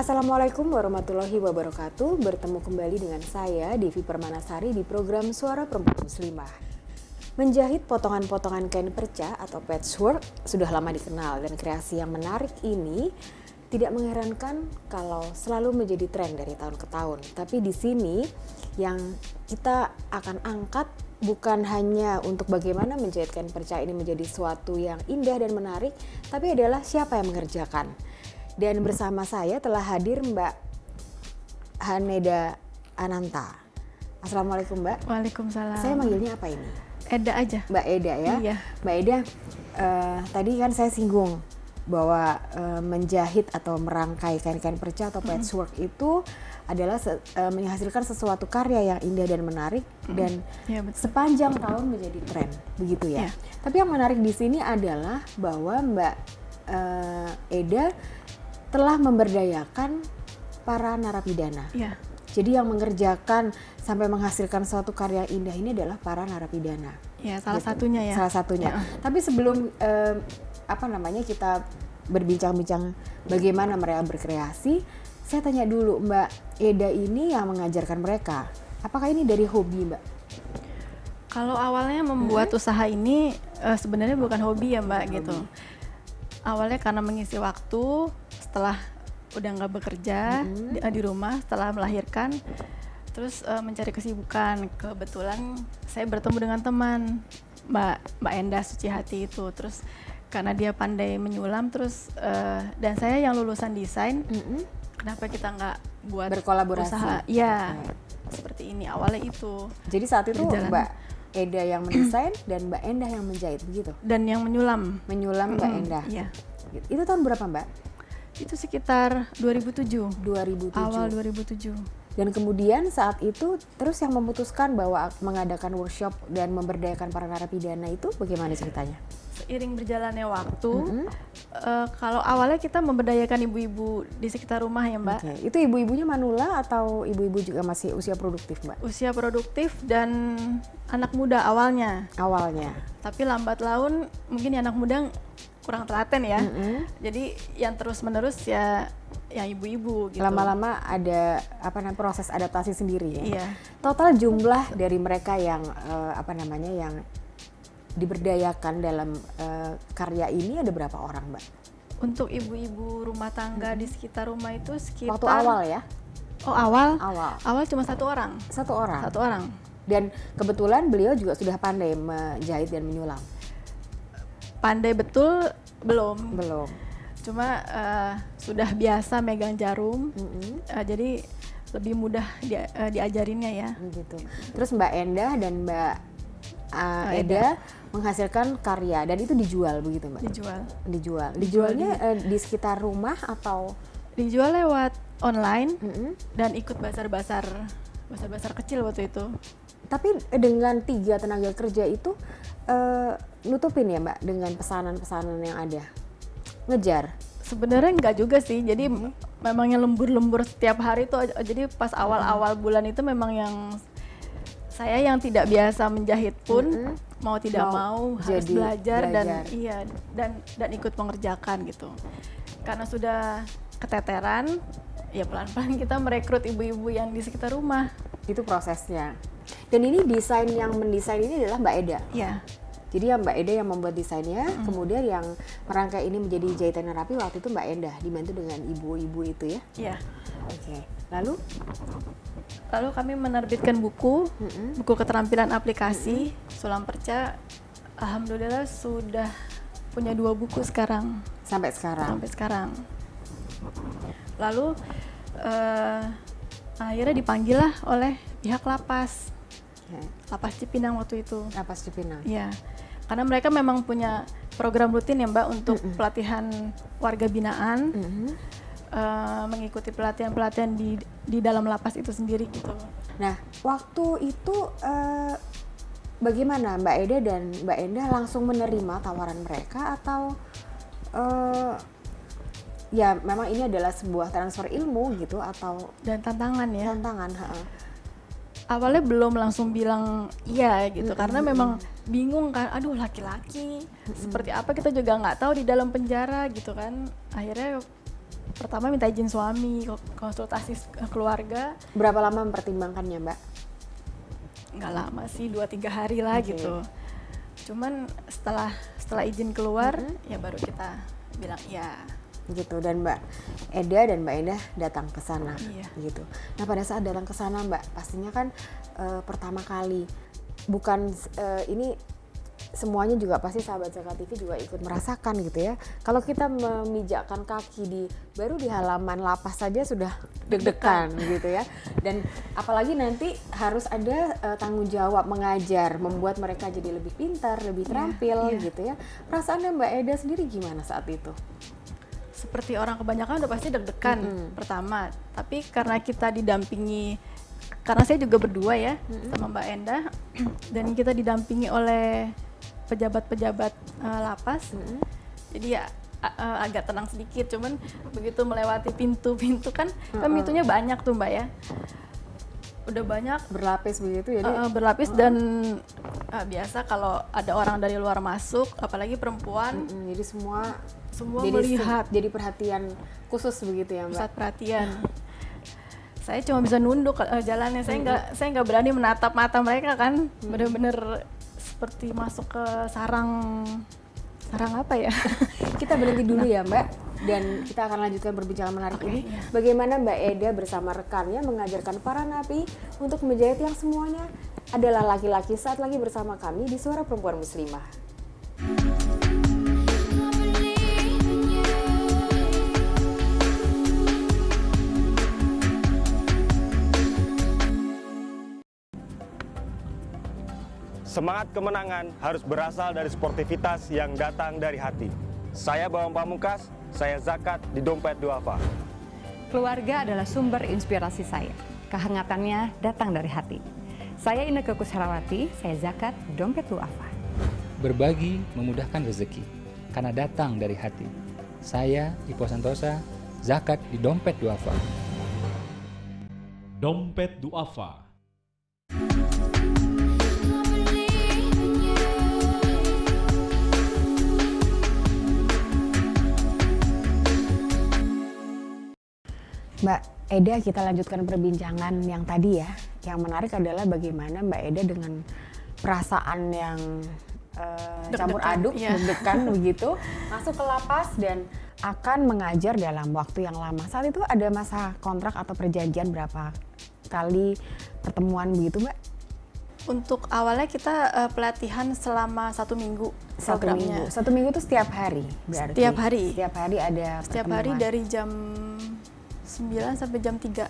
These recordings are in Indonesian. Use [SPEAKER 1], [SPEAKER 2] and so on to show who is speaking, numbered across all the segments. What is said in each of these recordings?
[SPEAKER 1] Assalamualaikum warahmatullahi wabarakatuh. Bertemu kembali dengan saya, Devi Permanasari, di program Suara Perempuan Muslimah. Menjahit potongan-potongan kain perca atau patchwork sudah lama dikenal, dan kreasi yang menarik ini tidak mengherankan kalau selalu menjadi tren dari tahun ke tahun. Tapi di sini yang kita akan angkat bukan hanya untuk bagaimana menjahit kain perca ini menjadi suatu yang indah dan menarik, tapi adalah siapa yang mengerjakan. Dan bersama saya telah hadir Mbak Haneda Ananta. Assalamualaikum Mbak.
[SPEAKER 2] Waalaikumsalam.
[SPEAKER 1] Saya manggilnya apa ini?
[SPEAKER 2] Eda aja.
[SPEAKER 1] Mbak Eda ya?
[SPEAKER 2] Iya.
[SPEAKER 1] Mbak Eda, tadi kan saya singgung bahwa menjahit atau merangkai kain-kain perca atau patchwork itu adalah menghasilkan sesuatu karya yang indah dan menarik dan
[SPEAKER 2] Ya, betul.
[SPEAKER 1] sepanjang tahun menjadi tren, begitu ya?
[SPEAKER 2] Ya.
[SPEAKER 1] Tapi yang menarik di sini adalah bahwa Mbak Eda telah memberdayakan para narapidana.
[SPEAKER 2] Ya.
[SPEAKER 1] Jadi yang mengerjakan sampai menghasilkan suatu karya indah ini adalah para narapidana.
[SPEAKER 2] Ya, salah
[SPEAKER 1] Gitu.
[SPEAKER 2] satunya ya.
[SPEAKER 1] Salah satunya.
[SPEAKER 2] Ya.
[SPEAKER 1] Tapi sebelum kita berbincang-bincang bagaimana mereka berkreasi, saya tanya dulu Mbak Eda ini yang mengajarkan mereka. Apakah ini dari hobi Mbak?
[SPEAKER 2] Kalau awalnya membuat usaha ini sebenarnya bukan hobi ya Mbak gitu. Awalnya karena mengisi waktu setelah udah nggak bekerja di rumah setelah melahirkan, terus mencari kesibukan. Kebetulan saya bertemu dengan teman Mbak Enda Sucihati itu, terus karena dia pandai menyulam, terus dan saya yang lulusan desain, kenapa kita nggak buat
[SPEAKER 1] Berkolaborasi.
[SPEAKER 2] usaha? Ya, seperti ini awalnya itu.
[SPEAKER 1] Jadi saat itu
[SPEAKER 2] Berjalan.
[SPEAKER 1] Mbak Eda yang mendesain dan Mbak Endah yang menjahit, begitu?
[SPEAKER 2] Dan yang menyulam.
[SPEAKER 1] Menyulam Mbak Endah.
[SPEAKER 2] Iya.
[SPEAKER 1] Itu tahun berapa Mbak?
[SPEAKER 2] Itu sekitar 2007.
[SPEAKER 1] 2007.
[SPEAKER 2] Awal 2007.
[SPEAKER 1] Dan kemudian saat itu terus yang memutuskan bahwa mengadakan workshop dan memberdayakan para narapidana itu bagaimana ceritanya?
[SPEAKER 2] Seiring berjalannya waktu, kalau awalnya kita memberdayakan ibu-ibu di sekitar rumah ya Mbak.
[SPEAKER 1] Oke. Itu ibu-ibunya manula atau ibu-ibu juga masih usia produktif Mbak?
[SPEAKER 2] Usia produktif dan anak muda awalnya.
[SPEAKER 1] Awalnya.
[SPEAKER 2] Tapi lambat laun mungkin anak muda kurang telaten ya. Jadi yang terus-menerus ya yang ibu-ibu gitu.
[SPEAKER 1] Lama-lama ada proses adaptasi sendiri ya.
[SPEAKER 2] Iya.
[SPEAKER 1] Total jumlah dari mereka yang yang diberdayakan dalam karya ini ada berapa orang Mbak?
[SPEAKER 2] Untuk ibu-ibu rumah tangga di sekitar rumah itu sekitar.
[SPEAKER 1] Waktu awal ya?
[SPEAKER 2] Oh awal?
[SPEAKER 1] Awal.
[SPEAKER 2] Awal cuma satu orang.
[SPEAKER 1] Satu orang.
[SPEAKER 2] Satu orang.
[SPEAKER 1] Dan kebetulan beliau juga sudah pandai menjahit dan menyulam.
[SPEAKER 2] Pandai betul belum.
[SPEAKER 1] Belum.
[SPEAKER 2] Cuma sudah biasa megang jarum. Jadi lebih mudah diajarinnya ya.
[SPEAKER 1] Gitu. Terus Mbak Endah dan Mbak Eda menghasilkan karya dan itu dijual begitu Mbak? Dijual. Dijualnya di sekitar rumah atau?
[SPEAKER 2] Dijual lewat online dan ikut bazar-bazar kecil waktu itu.
[SPEAKER 1] Tapi dengan 3 tenaga kerja itu nutupin ya Mbak dengan pesanan-pesanan yang ada? Ngejar?
[SPEAKER 2] Sebenarnya enggak juga sih, jadi memangnya lembur-lembur setiap hari tuh. Jadi pas awal-awal bulan itu memang yang saya yang tidak biasa menjahit pun mau tidak mau harus belajar dan ikut mengerjakan gitu. Karena sudah keteteran, ya pelan-pelan kita merekrut ibu-ibu yang di sekitar rumah.
[SPEAKER 1] Itu prosesnya. Dan ini desain yang mendesain ini adalah Mbak Eda?
[SPEAKER 2] Iya.
[SPEAKER 1] Jadi ya Mbak Eda yang membuat desainnya, kemudian yang merangkai ini menjadi jahitan yang rapi waktu itu Mbak Endah, dibantu dengan ibu-ibu itu ya?
[SPEAKER 2] Iya.
[SPEAKER 1] Oke. Lalu
[SPEAKER 2] kami menerbitkan buku keterampilan aplikasi Sulam Perca. Alhamdulillah sudah punya 2 buku sekarang.
[SPEAKER 1] Sampai sekarang.
[SPEAKER 2] Lalu akhirnya dipanggil lah oleh pihak lapas. Lapas Cipinang waktu itu.
[SPEAKER 1] Lapas Cipinang.
[SPEAKER 2] Iya. Karena mereka memang punya program rutin ya Mbak untuk pelatihan warga binaan. Mengikuti pelatihan-pelatihan di dalam lapas itu sendiri gitu.
[SPEAKER 1] Nah, waktu itu bagaimana Mbak Eda dan Mbak Endah langsung menerima tawaran mereka atau ya memang ini adalah sebuah transfer ilmu gitu atau
[SPEAKER 2] dan tantangan ya?
[SPEAKER 1] Tantangan,
[SPEAKER 2] Awalnya belum langsung bilang iya gitu karena memang bingung kan, aduh laki-laki seperti apa kita juga nggak tahu di dalam penjara gitu kan. Akhirnya pertama minta izin suami, konsultasi keluarga.
[SPEAKER 1] Berapa lama mempertimbangkannya, Mbak?
[SPEAKER 2] Nggak lama sih, 2-3 hari lah gitu. Cuman setelah izin keluar, ya baru kita bilang iya.
[SPEAKER 1] Gitu. Dan Mbak Eda dan Mbak Endah datang ke sana.
[SPEAKER 2] Iya.
[SPEAKER 1] Gitu. Nah, pada saat datang ke sana, Mbak, pastinya kan pertama kali, bukan ini semuanya juga pasti sahabat Zaka TV juga ikut merasakan gitu ya. Kalau kita memijakkan kaki baru di halaman lapas saja sudah deg-degan gitu ya. Dan apalagi nanti harus ada tanggung jawab mengajar, membuat mereka jadi lebih pintar, lebih terampil gitu ya. Perasaannya Mbak Eda sendiri gimana saat itu?
[SPEAKER 2] Seperti orang kebanyakan udah pasti deg-degan pertama. Tapi karena kita didampingi, karena saya juga berdua ya sama Mbak Endah, dan kita didampingi oleh pejabat-pejabat lapas, jadi ya agak tenang sedikit. Cuman begitu melewati pintu-pintu kan pintunya banyak tuh Mbak ya, udah banyak
[SPEAKER 1] berlapis begitu, jadi
[SPEAKER 2] berlapis dan biasa kalau ada orang dari luar masuk, apalagi perempuan,
[SPEAKER 1] jadi semua
[SPEAKER 2] jadi melihat,
[SPEAKER 1] jadi perhatian khusus begitu ya Mbak?
[SPEAKER 2] Pusat perhatian. Saya cuma bisa nunduk jalannya, saya nggak berani menatap mata mereka kan, bener-bener seperti masuk ke sarang apa ya?
[SPEAKER 1] Kita berhenti dulu ya Mbak, dan kita akan lanjutkan perbincangan menarik ini.
[SPEAKER 2] Iya.
[SPEAKER 1] Bagaimana Mbak Eda bersama rekannya mengajarkan para napi untuk menjahit yang semuanya adalah laki-laki saat lagi bersama kami di Suara Perempuan Muslimah.
[SPEAKER 3] Semangat kemenangan harus berasal dari sportivitas yang datang dari hati. Saya Bambang Pamungkas, saya zakat di Dompet Duafa.
[SPEAKER 4] Keluarga adalah sumber inspirasi saya. Kehangatannya datang dari hati. Saya Inneke Koesherawati, saya zakat di Dompet Duafa.
[SPEAKER 5] Berbagi memudahkan rezeki, karena datang dari hati. Saya Ipo Santosa, zakat di Dompet Duafa.
[SPEAKER 6] Dompet Duafa.
[SPEAKER 1] Mbak Eda, kita lanjutkan perbincangan yang tadi ya. Yang menarik adalah bagaimana Mbak Eda dengan perasaan yang campur aduk, deg-degan begitu, masuk ke lapas dan akan mengajar dalam waktu yang lama. Saat itu ada masa kontrak atau perjanjian berapa kali pertemuan begitu Mbak?
[SPEAKER 2] Untuk awalnya kita pelatihan selama 1 minggu programnya.
[SPEAKER 1] 1 minggu itu setiap hari berarti?
[SPEAKER 2] Setiap hari.
[SPEAKER 1] Setiap hari ada
[SPEAKER 2] Setiap
[SPEAKER 1] pertemuan.
[SPEAKER 2] hari dari jam 9 sampai jam 3.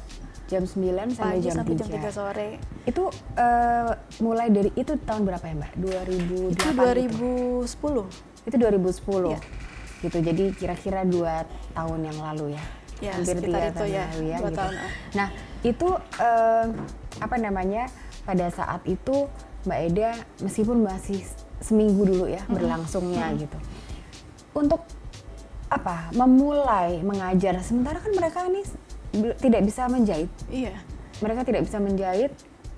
[SPEAKER 1] Jam 9 sampai
[SPEAKER 2] pagi
[SPEAKER 1] jam
[SPEAKER 2] sampai
[SPEAKER 1] 3.
[SPEAKER 2] jam 3 sore.
[SPEAKER 1] Itu mulai dari itu tahun berapa ya Mbak? 2008
[SPEAKER 2] Itu 2010.
[SPEAKER 1] Itu 2010.
[SPEAKER 2] Ya.
[SPEAKER 1] Gitu. Jadi kira-kira 2 tahun yang lalu ya.
[SPEAKER 2] Ya,
[SPEAKER 1] Hampir 3
[SPEAKER 2] sekitar itu
[SPEAKER 1] tahun
[SPEAKER 2] ya,
[SPEAKER 1] yang lalu ya
[SPEAKER 2] 2
[SPEAKER 1] gitu.
[SPEAKER 2] tahun.
[SPEAKER 1] Nah, itu apa namanya? Pada saat itu Mbak Eda meskipun masih seminggu dulu ya berlangsungnya gitu. Untuk apa? Memulai mengajar sementara kan mereka ini tidak bisa menjahit.
[SPEAKER 2] Iya.
[SPEAKER 1] Mereka tidak bisa menjahit.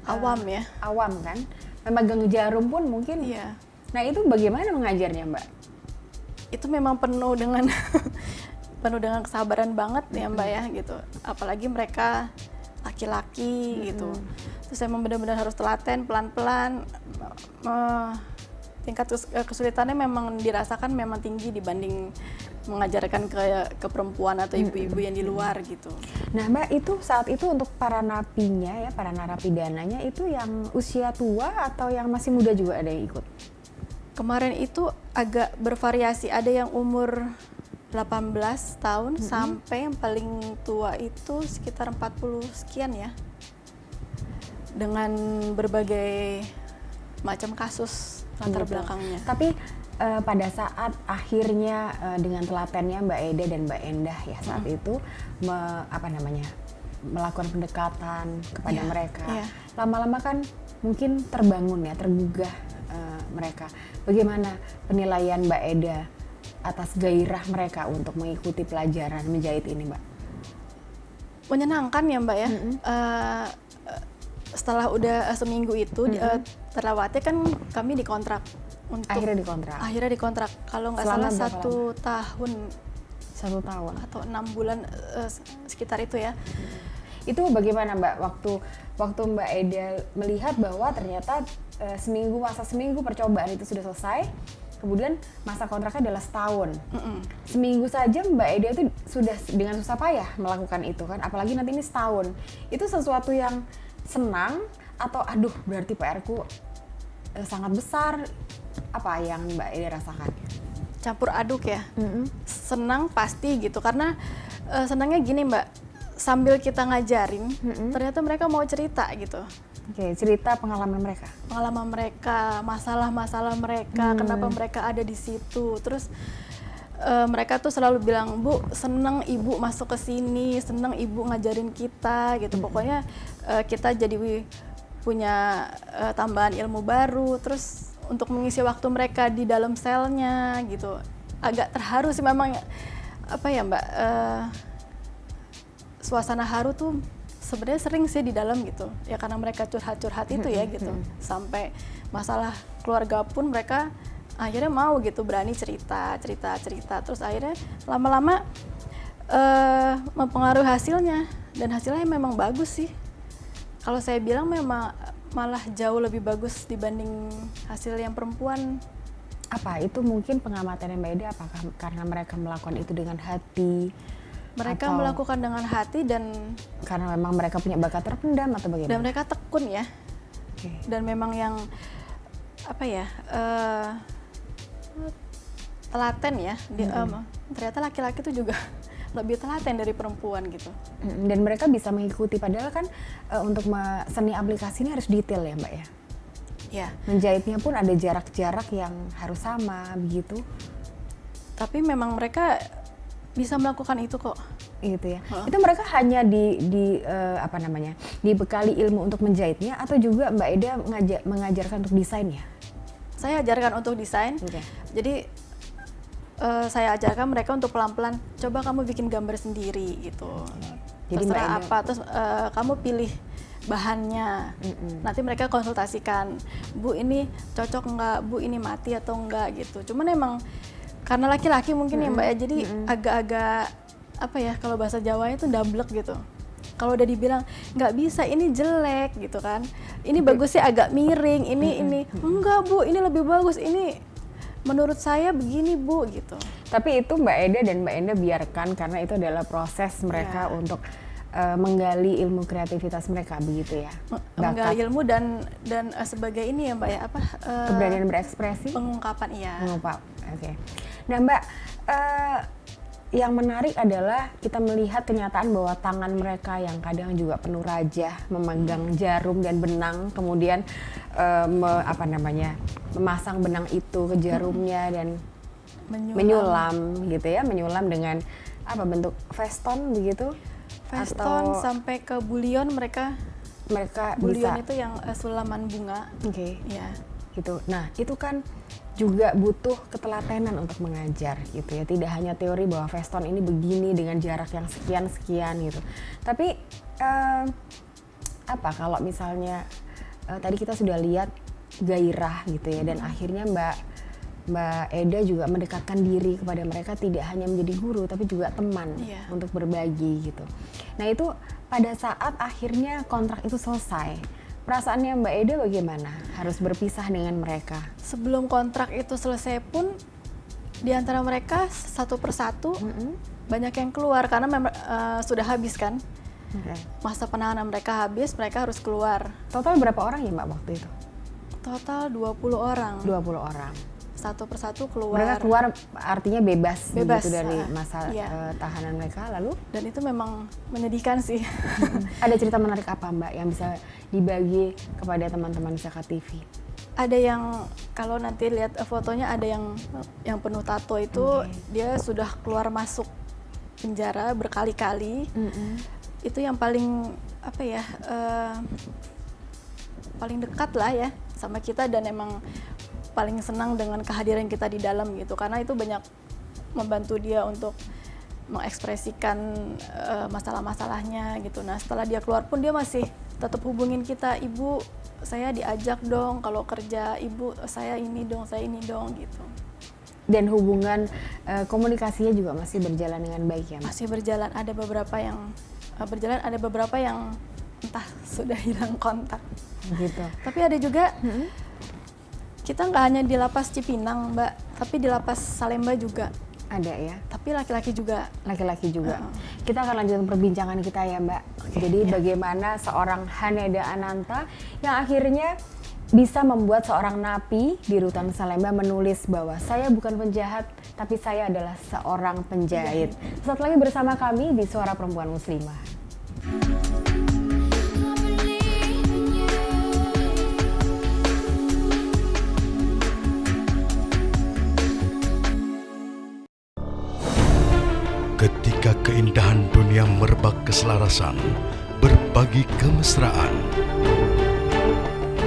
[SPEAKER 2] Awam ya.
[SPEAKER 1] Awam kan. Memegang jarum pun mungkin.
[SPEAKER 2] Iya.
[SPEAKER 1] Nah, itu bagaimana mengajarnya, Mbak?
[SPEAKER 2] Itu memang penuh dengan penuh dengan kesabaran banget ya Mbak ya gitu. Apalagi mereka laki-laki gitu. Terus saya benar-benar harus telaten pelan-pelan. Tingkat kesulitannya memang dirasakan memang tinggi dibanding mengajarkan ke perempuan atau ibu-ibu yang di luar gitu.
[SPEAKER 1] Nah Mbak, itu saat itu untuk para napinya ya, para narapidananya itu yang usia tua atau yang masih muda juga ada yang ikut?
[SPEAKER 2] Kemarin itu agak bervariasi, ada yang umur 18 tahun sampai yang paling tua itu sekitar 40 sekian ya. Dengan berbagai macam kasus latar belakangnya.
[SPEAKER 1] Tapi pada saat akhirnya dengan telatennya Mbak Eda dan Mbak Endah ya saat itu melakukan pendekatan kepada mereka. Lama-lama kan mungkin terbangun ya, tergugah mereka. Bagaimana penilaian Mbak Eda atas gairah mereka untuk mengikuti pelajaran menjahit ini, Mbak?
[SPEAKER 2] Menyenangkan ya Mbak ya. Setelah udah seminggu itu terlewati kan kami dikontrak. Untuk
[SPEAKER 1] akhirnya dikontrak.
[SPEAKER 2] Akhirnya dikontrak. Kalau nggak salah 1 tahun.
[SPEAKER 1] 1 tahun.
[SPEAKER 2] Atau 6 bulan sekitar itu ya.
[SPEAKER 1] Itu bagaimana Mbak waktu Mbak Eda melihat bahwa ternyata masa seminggu percobaan itu sudah selesai, kemudian masa kontraknya adalah setahun. Seminggu saja Mbak Eda itu sudah dengan susah payah melakukan itu kan, apalagi nanti ini setahun. Itu sesuatu yang senang atau aduh berarti PR-ku sangat besar? Apa yang Mbak Eda rasakan?
[SPEAKER 2] Campur aduk ya. Senang pasti gitu, karena senangnya gini Mbak, sambil kita ngajarin, ternyata mereka mau cerita gitu.
[SPEAKER 1] Oke, cerita pengalaman mereka.
[SPEAKER 2] Pengalaman mereka, masalah-masalah mereka, kenapa mereka ada di situ. Terus mereka tuh selalu bilang, Bu, seneng Ibu masuk ke sini, seneng Ibu ngajarin kita gitu. Pokoknya kita jadi punya tambahan ilmu baru. Terus untuk mengisi waktu mereka di dalam selnya gitu. Agak terharu sih memang, apa ya Mbak, suasana haru tuh sebenarnya sering sih di dalam gitu ya, karena mereka curhat-curhat itu ya gitu, sampai masalah keluarga pun mereka akhirnya mau gitu berani cerita, terus akhirnya lama-lama mempengaruhi hasilnya, dan hasilnya memang bagus sih. Kalau saya bilang memang malah jauh lebih bagus dibanding hasil yang perempuan.
[SPEAKER 1] Apa itu mungkin pengamatan Mbak Eda, apakah karena mereka melakukan itu dengan hati?
[SPEAKER 2] Mereka
[SPEAKER 1] atau
[SPEAKER 2] melakukan dengan hati dan
[SPEAKER 1] karena memang mereka punya bakat terpendam atau bagaimana?
[SPEAKER 2] dan mereka tekun ya. Dan memang yang apa ya, telaten ya. Ternyata laki-laki itu juga lebih telaten dari perempuan gitu.
[SPEAKER 1] Dan mereka bisa mengikuti, padahal kan untuk seni aplikasi ini harus detail ya Mbak ya?
[SPEAKER 2] Ya.
[SPEAKER 1] Menjahitnya pun ada jarak-jarak yang harus sama begitu.
[SPEAKER 2] Tapi memang mereka bisa melakukan itu kok.
[SPEAKER 1] Gitu ya. Itu mereka hanya dibekali ilmu untuk menjahitnya atau juga Mbak Eda mengajarkan untuk desainnya?
[SPEAKER 2] Saya ajarkan untuk desain. Jadi saya ajarkan mereka untuk pelan-pelan, coba kamu bikin gambar sendiri gitu. Jadi terserah apa, terus kamu pilih bahannya. Nanti mereka konsultasikan, Bu ini cocok nggak, Bu ini mati atau enggak gitu. Cuman emang karena laki-laki mungkin ya Mbak ya, jadi agak-agak apa ya, kalau bahasa Jawanya itu ndablek gitu. Kalau udah dibilang nggak bisa, ini jelek gitu kan, ini bagusnya agak miring, ini enggak Bu, ini lebih bagus, ini menurut saya begini Bu gitu.
[SPEAKER 1] Tapi itu Mbak Eda dan Mbak Enda biarkan karena itu adalah proses mereka untuk menggali ilmu kreativitas mereka begitu ya.
[SPEAKER 2] Menggali ilmu dan sebagai ini ya Mbak ya, apa
[SPEAKER 1] keberanian berekspresi,
[SPEAKER 2] pengungkapan
[SPEAKER 1] Oke. Nah Mbak, yang menarik adalah kita melihat kenyataan bahwa tangan mereka yang kadang juga penuh rajah memegang jarum dan benang, kemudian memasang benang itu ke jarumnya dan menyulam gitu ya, menyulam dengan apa, bentuk veston begitu?
[SPEAKER 2] Veston
[SPEAKER 1] atau
[SPEAKER 2] sampai ke bulion, mereka bulion
[SPEAKER 1] bisa
[SPEAKER 2] itu yang sulaman bunga. Ya.
[SPEAKER 1] Gitu. Nah itu kan juga butuh ketelatenan untuk mengajar gitu ya, tidak hanya teori bahwa veston ini begini dengan jarak yang sekian gitu, tapi kalau misalnya tadi kita sudah lihat gairah gitu ya, dan akhirnya Mbak Eda juga mendekatkan diri kepada mereka, tidak hanya menjadi guru tapi juga teman untuk berbagi gitu. Nah itu pada saat akhirnya kontrak itu selesai, perasaannya Mbak Eda bagaimana? Harus berpisah dengan mereka.
[SPEAKER 2] Sebelum kontrak itu selesai pun, di antara mereka satu persatu banyak yang keluar karena sudah habis kan. Masa penahanan mereka habis, mereka harus keluar.
[SPEAKER 1] Total berapa orang ya Mbak waktu itu?
[SPEAKER 2] Total 20 orang.
[SPEAKER 1] 20 orang.
[SPEAKER 2] Satu persatu keluar.
[SPEAKER 1] Mereka keluar artinya bebas gitu dari masa tahanan mereka lalu? Dan
[SPEAKER 2] itu memang menyedihkan sih.
[SPEAKER 1] Ada cerita menarik apa Mbak yang bisa dibagi kepada teman-teman Zakat TV?
[SPEAKER 2] Ada yang, kalau nanti lihat fotonya, ada yang penuh tato itu, dia sudah keluar masuk penjara berkali-kali. Itu yang paling apa ya, paling dekat lah ya sama kita, dan emang paling senang dengan kehadiran kita di dalam gitu, karena itu banyak membantu dia untuk mengekspresikan masalah-masalahnya gitu. Nah setelah dia keluar pun dia masih tetap hubungin kita, Ibu saya diajak dong kalau kerja, Ibu saya ini dong gitu.
[SPEAKER 1] Dan hubungan komunikasinya juga masih berjalan dengan baik ya, Mbak?
[SPEAKER 2] Masih berjalan, ada beberapa yang berjalan, ada beberapa yang entah sudah hilang kontak.
[SPEAKER 1] Gitu.
[SPEAKER 2] Tapi ada juga kita nggak hanya di lapas Cipinang, Mbak, tapi di lapas Salemba juga.
[SPEAKER 1] Ada ya?
[SPEAKER 2] Tapi laki-laki juga.
[SPEAKER 1] Laki-laki juga. Kita akan lanjutkan perbincangan kita ya, Mbak. Jadi bagaimana seorang Haneda Ananta yang akhirnya bisa membuat seorang napi di rutan Salemba menulis bahwa saya bukan penjahat, tapi saya adalah seorang penjahit. Sesaat lagi bersama kami di Suara Perempuan Muslimah.
[SPEAKER 6] Ketika keindahan dunia merebak keselarasan, berbagi kemesraan.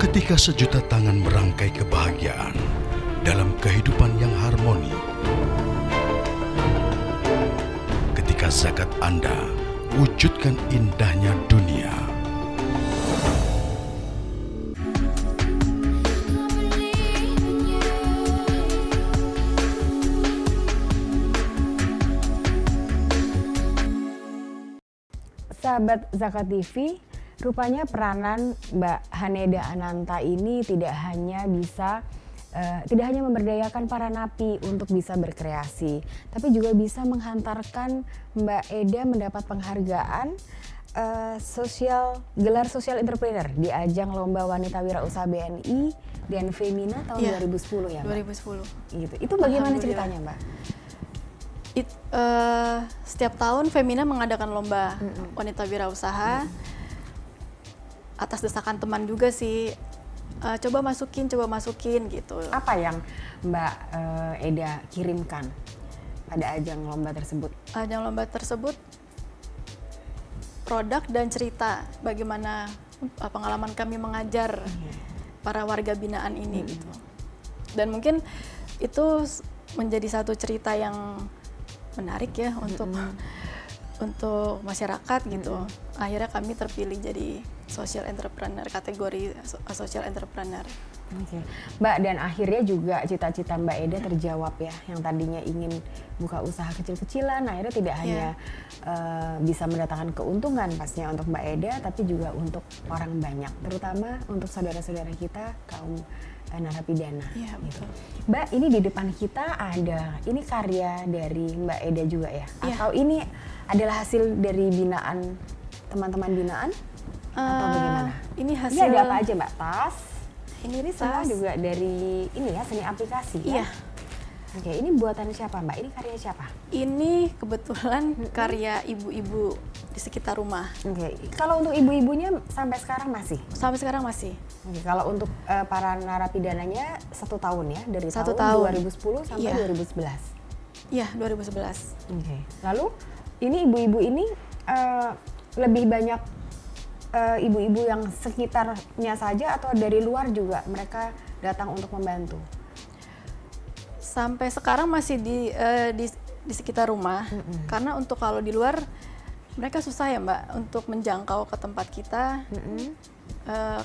[SPEAKER 6] Ketika sejuta tangan merangkai kebahagiaan dalam kehidupan yang harmoni. Ketika zakat Anda wujudkan indahnya dunia.
[SPEAKER 1] Sahabat Zakat TV, rupanya peranan Mbak Haneda Ananta ini tidak hanya memberdayakan para napi untuk bisa berkreasi, tapi juga bisa menghantarkan Mbak Eda mendapat penghargaan gelar Social Entrepreneur di ajang Lomba Wanita Wirausaha BNI dan Femina tahun 2010 ya, Mbak?
[SPEAKER 2] 2010.
[SPEAKER 1] Gitu. Itu bagaimana ceritanya, Mbak?
[SPEAKER 2] Setiap tahun Femina mengadakan lomba wanita wirausaha atas desakan teman juga sih. Coba masukin gitu.
[SPEAKER 1] Apa yang Mbak Eda kirimkan pada ajang lomba tersebut?
[SPEAKER 2] Ajang lomba tersebut produk dan cerita bagaimana pengalaman kami mengajar para warga binaan ini gitu. Dan mungkin itu menjadi satu cerita yang menarik ya untuk masyarakat gitu. Akhirnya kami terpilih jadi social entrepreneur, kategori social entrepreneur.
[SPEAKER 1] Oke. Mbak, dan akhirnya juga cita-cita Mbak Eda terjawab ya, yang tadinya ingin buka usaha kecil-kecilan, akhirnya tidak hanya bisa mendatangkan keuntungan pastinya untuk Mbak Eda, tapi juga untuk orang banyak, terutama untuk saudara-saudara kita kaum narapidana.
[SPEAKER 2] Iya,
[SPEAKER 1] gitu.
[SPEAKER 2] betul.
[SPEAKER 1] Mbak, ini di depan kita ini karya dari Mbak Eda juga ya?
[SPEAKER 2] Iya.
[SPEAKER 1] Atau ini adalah hasil dari binaan teman-teman binaan? Atau bagaimana?
[SPEAKER 2] Ini hasil.
[SPEAKER 1] Ini ada apa aja, Mbak? Tas? Ini semua
[SPEAKER 2] Tas.
[SPEAKER 1] juga dari ini ya, seni aplikasi ya?
[SPEAKER 2] Iya.
[SPEAKER 1] Oke, ini buatan siapa, Mbak? Ini karya siapa?
[SPEAKER 2] Ini kebetulan karya ibu-ibu di sekitar rumah.
[SPEAKER 1] Oke, kalau untuk ibu-ibunya sampai sekarang masih?
[SPEAKER 2] Sampai sekarang masih.
[SPEAKER 1] Oke, kalau untuk para narapidananya 1 tahun ya, dari
[SPEAKER 2] 1
[SPEAKER 1] tahun
[SPEAKER 2] tahun.
[SPEAKER 1] 2010 sampai
[SPEAKER 2] Iya.
[SPEAKER 1] 2011.
[SPEAKER 2] Iya, 2011.
[SPEAKER 1] Oke. Lalu ini ibu-ibu ini lebih banyak ibu-ibu yang sekitarnya saja atau dari luar juga mereka datang untuk membantu?
[SPEAKER 2] Sampai sekarang masih di sekitar rumah. Karena untuk kalau di luar mereka susah ya, Mbak, untuk menjangkau ke tempat kita.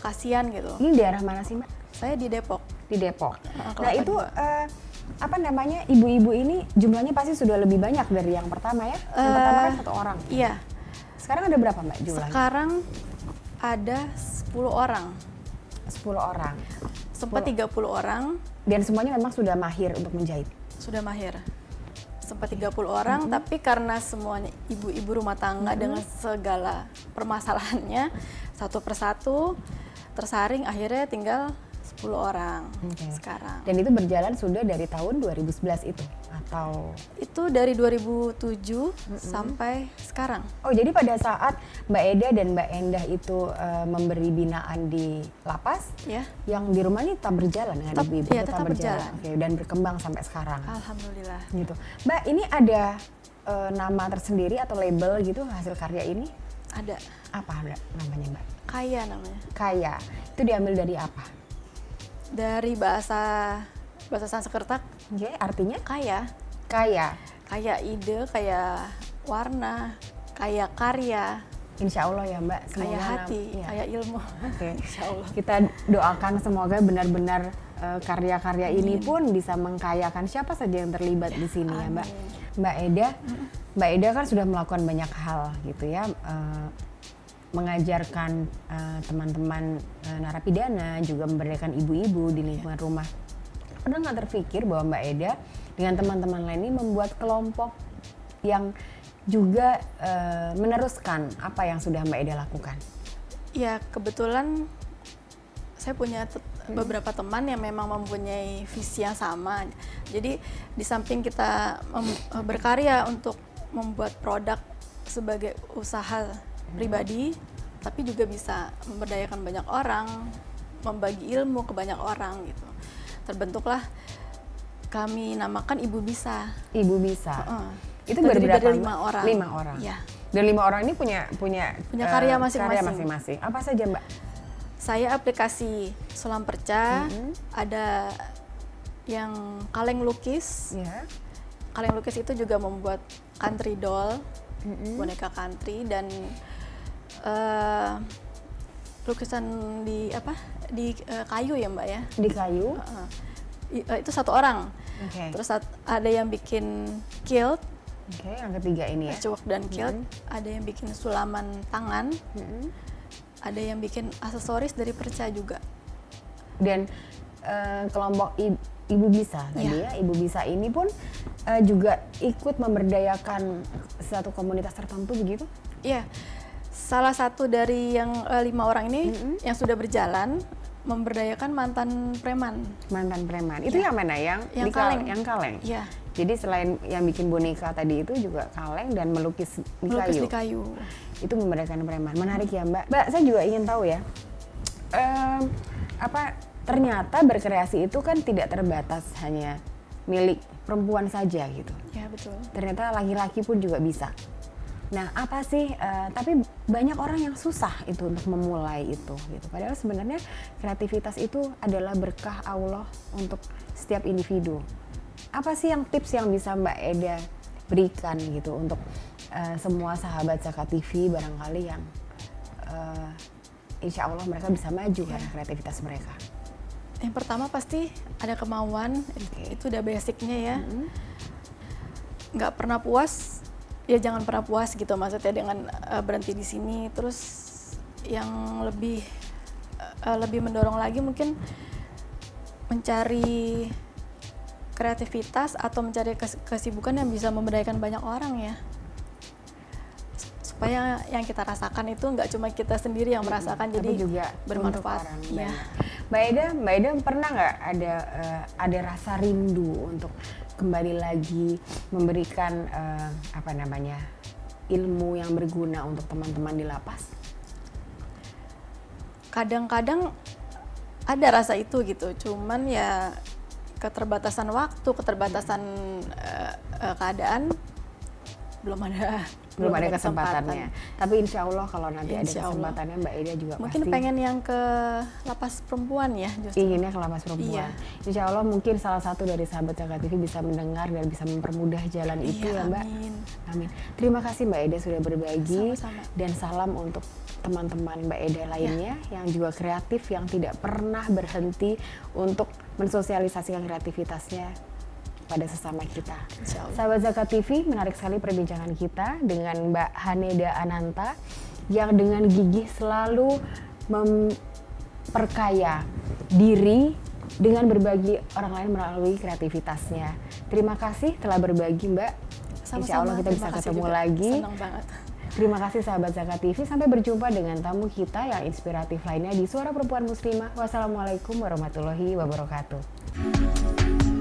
[SPEAKER 2] Kasihan gitu.
[SPEAKER 1] Ini daerah mana sih, Mbak?
[SPEAKER 2] Saya di Depok.
[SPEAKER 1] Di Depok.
[SPEAKER 2] Kelapa
[SPEAKER 1] Nah itu
[SPEAKER 2] II.
[SPEAKER 1] apa namanya, ibu-ibu ini jumlahnya pasti sudah lebih banyak dari yang pertama ya? Yang pertama kan 1 orang.
[SPEAKER 2] Iya.
[SPEAKER 1] Sekarang ada berapa, Mbak, jumlahnya?
[SPEAKER 2] Sekarang ada 10 orang.
[SPEAKER 1] 10 orang.
[SPEAKER 2] Sempat 30 orang.
[SPEAKER 1] Dan semuanya memang sudah mahir untuk menjahit?
[SPEAKER 2] Sudah mahir. Sempat 30 orang, tapi karena semuanya ibu-ibu rumah tangga dengan segala permasalahannya, satu persatu tersaring, akhirnya tinggal 10 orang sekarang.
[SPEAKER 1] Dan itu berjalan sudah dari tahun 2011 itu? Atau?
[SPEAKER 2] Itu dari 2007 sampai sekarang.
[SPEAKER 1] Oh, jadi pada saat Mbak Eda dan Mbak Endah itu memberi binaan di lapas,
[SPEAKER 2] Ya.
[SPEAKER 1] yang di rumah ini tetap berjalan dengan ibu-ibu?
[SPEAKER 2] Iya, tetap berjalan.
[SPEAKER 1] Oke, dan berkembang sampai sekarang?
[SPEAKER 2] Alhamdulillah.
[SPEAKER 1] Gitu. Mbak, ini ada nama tersendiri atau label gitu hasil karya ini?
[SPEAKER 2] Ada.
[SPEAKER 1] Apa namanya, Mbak?
[SPEAKER 2] Kaya namanya.
[SPEAKER 1] Kaya. Itu diambil dari apa?
[SPEAKER 2] Dari bahasa Sanskerta,
[SPEAKER 1] Artinya?
[SPEAKER 2] kaya.
[SPEAKER 1] Kaya.
[SPEAKER 2] Kaya ide, kaya warna, kaya karya,
[SPEAKER 1] Insya Allah ya, Mbak.
[SPEAKER 2] kaya
[SPEAKER 1] Semoga
[SPEAKER 2] hati,
[SPEAKER 1] iya.
[SPEAKER 2] kaya ilmu.
[SPEAKER 1] Oke.
[SPEAKER 2] Insya Allah.
[SPEAKER 1] Kita doakan semoga benar-benar karya-karya ini pun bisa mengkayakan siapa saja yang terlibat di sini ya Mbak. Mbak Eda kan sudah melakukan banyak hal gitu ya, mengajarkan teman-teman narapidana, juga memberdayakan ibu-ibu di lingkungan rumah. Pernah nggak terpikir bahwa Mbak Eda dengan teman-teman lain ini membuat kelompok yang juga meneruskan apa yang sudah Mbak Eda lakukan?
[SPEAKER 2] Ya kebetulan saya punya beberapa teman yang memang mempunyai visi yang sama. Jadi di samping kita berkarya untuk membuat produk sebagai usaha pribadi, tapi juga bisa memberdayakan banyak orang, membagi ilmu ke banyak orang gitu. Terbentuklah kami namakan Ibu Bisa.
[SPEAKER 1] Ibu Bisa. Itu
[SPEAKER 2] dari
[SPEAKER 1] berapa?
[SPEAKER 2] 5 orang.
[SPEAKER 1] 5 orang.
[SPEAKER 2] Ya.
[SPEAKER 1] Dan 5 orang ini punya
[SPEAKER 2] karya masing-masing.
[SPEAKER 1] Apa saja Mbak?
[SPEAKER 2] Saya aplikasi Sulam Perca, ada yang kaleng lukis. Kaleng lukis itu juga membuat country doll, boneka country, dan lukisan di kayu ya Mbak ya? Di kayu? Itu 1 orang. Terus ada yang bikin kilt.
[SPEAKER 1] Yang ketiga ini ya?
[SPEAKER 2] Cuwek dan kilt. Ada yang bikin sulaman tangan. Ada yang bikin aksesoris dari perca juga. Dan
[SPEAKER 1] kelompok Ibu Bisa tadi ya, Ibu Bisa ini pun juga ikut memberdayakan satu komunitas tertentu begitu?
[SPEAKER 2] Iya, salah satu dari yang 5 orang ini yang sudah berjalan memberdayakan mantan preman.
[SPEAKER 1] Mantan preman, itu yang mana? Yang kaleng? Yang kaleng?
[SPEAKER 2] Iya.
[SPEAKER 1] Jadi selain yang bikin boneka tadi itu juga kaleng dan melukis di kayu. Itu memberdayakan preman. Menarik ya Mbak. Mbak, saya juga ingin tahu ya, ternyata berkreasi itu kan tidak terbatas hanya milik perempuan saja gitu.
[SPEAKER 2] Ya betul.
[SPEAKER 1] Ternyata laki-laki pun juga bisa. Nah apa sih, tapi banyak orang yang susah itu untuk memulai itu gitu. Padahal sebenarnya kreativitas itu adalah berkah Allah untuk setiap individu. Apa sih yang tips yang bisa Mbak Eda berikan gitu untuk semua sahabat Zakat TV barangkali yang insya Allah mereka bisa maju karena kreativitas mereka?
[SPEAKER 2] Yang pertama pasti ada kemauan, itu udah basicnya ya. Nggak pernah puas, ya jangan pernah puas gitu, maksudnya dengan berhenti di sini. Terus yang lebih mendorong lagi mungkin mencari kreativitas atau mencari kesibukan yang bisa memberdayakan banyak orang ya, supaya yang kita rasakan itu nggak cuma kita sendiri yang merasakan,
[SPEAKER 1] tapi
[SPEAKER 2] jadi
[SPEAKER 1] juga
[SPEAKER 2] bermanfaat.
[SPEAKER 1] Ya. Mbak Eda pernah nggak ada rasa rindu untuk kembali lagi memberikan ilmu yang berguna untuk teman-teman di lapas?
[SPEAKER 2] Kadang-kadang ada rasa itu gitu, cuman ya keterbatasan waktu, keterbatasan keadaan, belum ada
[SPEAKER 1] kesempatannya. Tapi insya Allah kalau nanti ada kesempatannya Mbak Eda juga
[SPEAKER 2] mungkin
[SPEAKER 1] pasti
[SPEAKER 2] pengen yang ke lapas perempuan ya, justru.
[SPEAKER 1] Inginnya ke lapas perempuan. Insya Allah mungkin salah satu dari sahabat Zakat TV bisa mendengar dan bisa mempermudah jalan itu ya Mbak. Amin. Terima kasih Mbak Eda sudah berbagi.
[SPEAKER 2] Sama-sama.
[SPEAKER 1] Dan salam untuk teman-teman Mbak Eda lainnya yang juga kreatif, yang tidak pernah berhenti untuk mensosialisasikan kreativitasnya pada sesama kita. Sahabat Zakat TV, menarik sekali perbincangan kita dengan Mbak Haneda Ananta yang dengan gigih selalu memperkaya diri dengan berbagi orang lain melalui kreativitasnya. Terima kasih telah berbagi Mbak. Insya Allah kita bisa ketemu lagi.
[SPEAKER 2] Senang banget.
[SPEAKER 1] Terima kasih sahabat Zakat TV. Sampai berjumpa dengan tamu kita yang inspiratif lainnya di Suara Perempuan Muslimah. Wassalamualaikum warahmatullahi wabarakatuh.